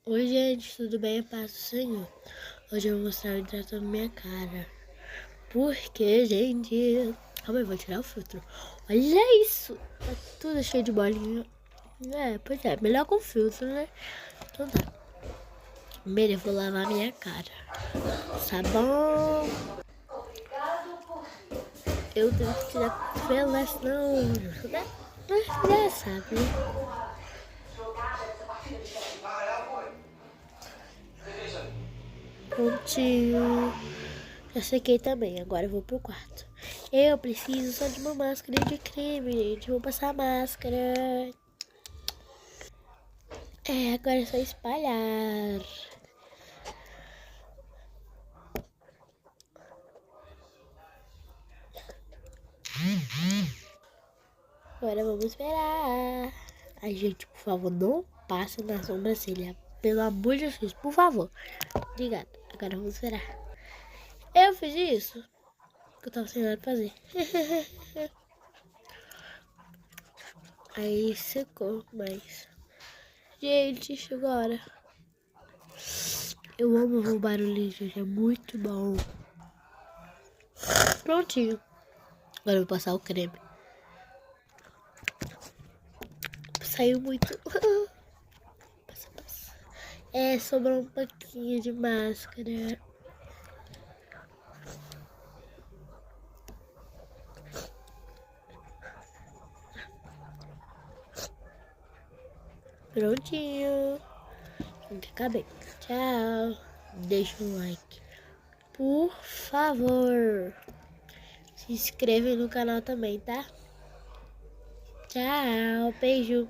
Oi, gente, tudo bem? A paz do Senhor. Hoje eu vou mostrar o hidrato na minha cara. Porque, gente... Calma aí, vou tirar o filtro. Olha isso! Tá tudo cheio de bolinha. Pois é, melhor com filtro, né? Então tá. Primeiro eu vou lavar minha cara. Sabão. Eu tenho que tirar pela, senão... né? Já sabe, né? Prontinho. Já sequei também, agora eu vou pro quarto. Eu preciso só de uma máscara de creme, gente. Vou passar a máscara. Agora é só espalhar. Agora vamos esperar. Ai, gente, por favor, não passa na sobrancelha. Pelo amor de Deus, por favor. Obrigada. Agora vamos esperar. Eu fiz isso que eu tava sem nada pra fazer. Aí secou, mas... Gente, chegou a hora. Eu amo o barulho, gente. É muito bom. Prontinho. Agora eu vou passar o creme. Saiu muito. Passa, passa. Sobrou um pouquinho de máscara. Prontinho. Vamos ficar bem. Tchau. Deixa um like. Por favor. Se inscreve no canal também, tá? Tchau. Beijo.